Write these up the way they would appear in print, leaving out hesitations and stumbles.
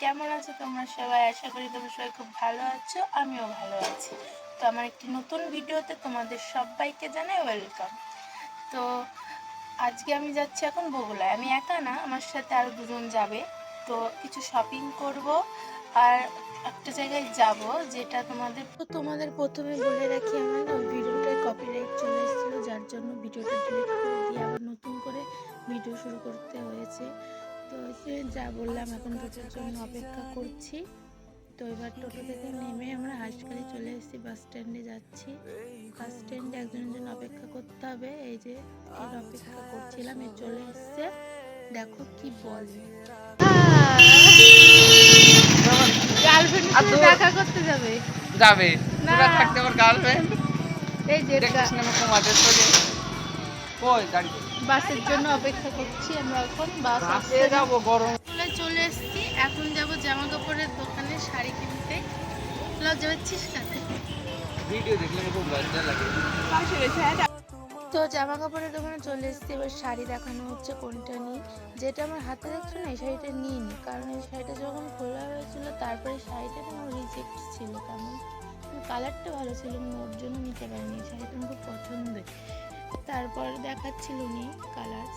কেমন আছো তোমরা সবাই? আশা করি তোমরা সবাই খুব ভালো আছো, আমিও ভালো আছি। তো আমার একটি নতুন ভিডিওতে তোমাদের সবাইকে জানাই ওয়েলকাম। তো আজকে আমি যাচ্ছি এখন বগুড়ায়। আমি একা না, আমার সাথে আরও দুজন যাবে। তো কিছু শপিং করব আর একটা জায়গায় যাব, যেটা তোমাদের প্রথমে বলে রাখি, আমার না ভিডিওটায় কপিরাইট চলে এসেছিলো, যার জন্য ভিডিওটা ডিলিট করে দিয়ে আবার নতুন করে ভিডিও শুরু করতে হয়েছে। তো যা বললাম, এখন টোটোর জন্য অপেক্ষা করছি। তো এবার টোটো থেকে নেমে আমরা হাঁসখালি চলে এসেছি, বাস স্ট্যান্ডে যাচ্ছি। বাস স্ট্যান্ডে একজনের জন্য অপেক্ষা করতে হবে। এই যে এর অপেক্ষা করছিলাম, এ চলে এসছে। দেখো কি বলে, গার্লফ্রেন্ড দেখা করতে যাবে যাবে না পুরো থাকতে আমার গার্লফ্রেন্ড। এই যে কই গাড়ি বাসের জন্য অপেক্ষা করছি আমরা। এখন বাস আসছে, যাবো গরম চলে এসেছি। এখন যাব জামা কাপড়ের দোকানে শাড়ি কিনতে। লজ্জা পাচ্ছিস কাছে? ভিডিও দেখলে খুব লজ্জা লাগে। তো জামা কাপড়ের দোকানে চলে এসেছি, এবার শাড়ি দেখানো হচ্ছে কোনটা নিই। যেটা আমার হাতে দেখছো না, এই শাড়িটা নিয়ে নিই, কারণ এই শাড়িটা যখন খোলা হয়েছিল তারপরে শাড়িটা আমার রিজেক্ট ছিল। কেমন কালারটা ভালো ছিল না, ওর জন্য নিতে পারিনি। এই শাড়িটা আমার খুব পছন্দের। তারপর দেখাচ্ছিল নি কালার।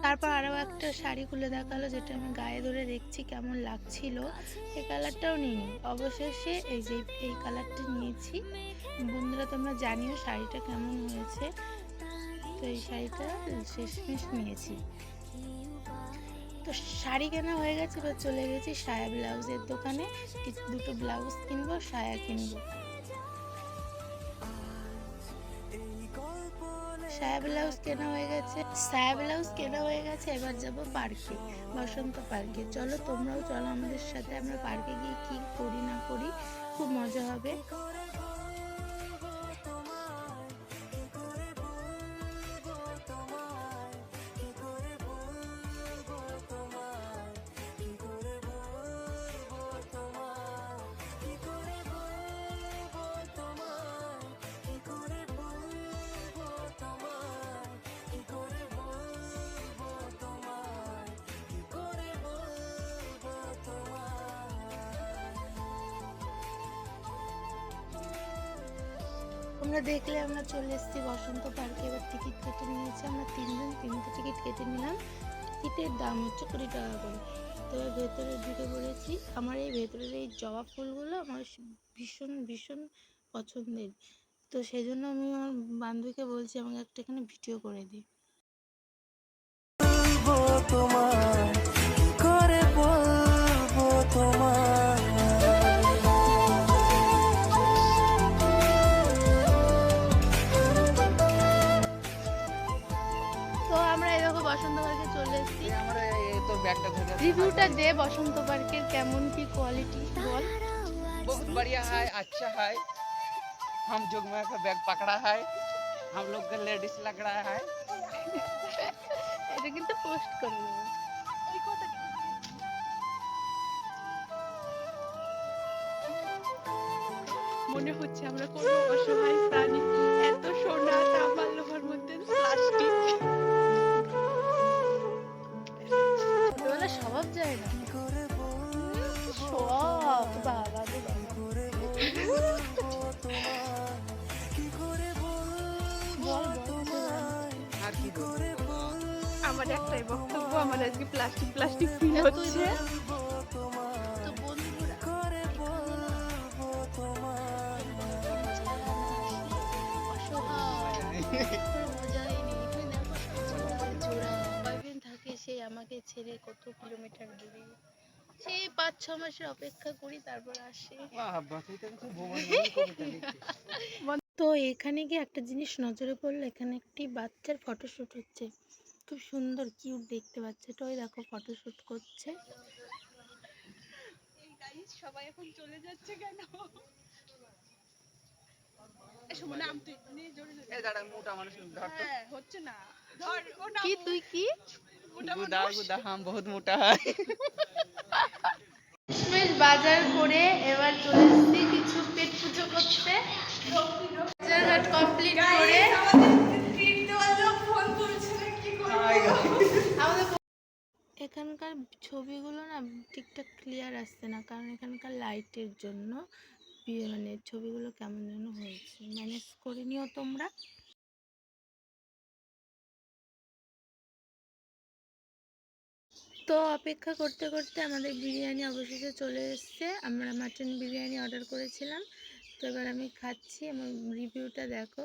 তারপর আরও একটা শাড়ি খুলে দেখালো, যেটা আমি গায়ে ধরে দেখছি কেমন লাগছিল। এই কালারটাও নিইনি, অবশেষে এই কালারটা নিয়েছি। বন্ধুরা তোমরা জানিও শাড়িটা কেমন হয়েছে। তো এই শাড়িটা শেষমেশ নিয়েছি। তো শাড়ি কেনা হয়ে গেছে, এবার চলে গেছি সায়া ব্লাউজের দোকানে। দুটো ব্লাউজ কিনবো, সায়া কিনবো। সায়া ব্লাউজ কেনা হয়ে গেছে, এবার যাব পার্কে, বসন্ত পার্কে। চলো তোমরাও চলো আমাদের সাথে, আমরা পার্কে গিয়ে কি করি না করি, খুব মজা হবে। তোমরা দেখলে আমরা চলে এসেছি বসন্ত পার্কে। এবার টিকিট কেটে নিয়েছি আমরা তিনজন, তিনটে টিকিট কেটে নিলাম। টিকিটের দাম হচ্ছে 20 টাকা করে। তো ভেতরে ঢুকে পড়েছি। আমার এই ভেতরের এই জবা ফুলগুলো আমার ভীষণ ভীষণ পছন্দের। তো সেই জন্য আমি আমার বান্ধবীকে বলছি আমাকে একটা এখানে ভিডিও করে দিই। তো আমরা এরকম বসন্ত পার্কে চলে এসেছি। রিভিউটা দে বসন্ত পার্কের কেমন কি কোয়ালিটি বল। बहुत बढ़िया है, अच्छा है। हम जोग में का बैग पकड़ा है, हम लोग का लेडीज लग रहा है। এটা কিন্তু পোস্ট করে দেবো। মনে হচ্ছে আমরা কোনো অসহায় প্রাণী। এত সোনা তামা লোহার মধ্যে প্লাস্টিক। ছোটবেলা স্বভাব যায় না, সব বাবা রে আমার একটাই বক্তব্য, আমার আজকে প্লাস্টিক প্লাস্টিক ফিল হচ্ছে। সে আমাকে ছেড়ে কত কিলোমিটার দূরে, সেই 5-6 মাসের অপেক্ষা করি, তারপর আসে। তো এখানে গিয়ে একটা জিনিস নজরে পড়লো, এখানে একটি বাচ্চার ফটোশুট হচ্ছে। খুব সুন্দর কিউট দেখতে বাচ্চাটা, ওই দেখো ফটোশুট করছে। সবাই এখন চলে যাচ্ছে কেন? কি তুই কি बहुत मोटा है। বাজার করে এবার চলে এসেছি কিছু পেট পুজো করতে রাজারহাট কমপ্লিট করে আমাদের এখানকার ছবিগুলো না ঠিকঠাক ক্লিয়ার আসছে না, কারণ এখানকার লাইটের জন্য মানে ছবিগুলো কেমন যেন হয়েছে। ম্যানেজ করে নিও তোমরা। তো অপেক্ষা করতে করতে আমাদের বিরিয়ানি অবশেষে চলে এসছে। আমরা মাটন বিরিয়ানি অর্ডার করেছিলাম, তো এবার আমি খাচ্ছি। আমার রিভিউটা দেখো,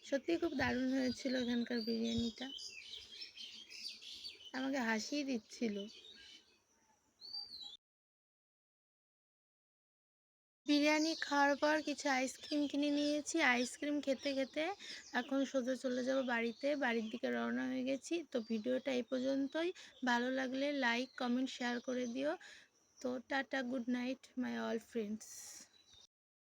সত্যিই খুব দারুণ হয়েছিল এখানকার বিরিয়ানিটা, আমাকে হাসিয়ে দিচ্ছিল। বিরিয়ানি খাওয়ার পর কিছু আইসক্রিম কিনে নিয়েছি। আইসক্রিম খেতে খেতে এখন সোজা চলে যাব বাড়িতে, বাড়ির দিকে রওনা হয়ে গেছি। তো ভিডিওটা এই পর্যন্তই। ভালো লাগলে লাইক কমেন্ট শেয়ার করে দিও। তো tata, good night my all friends.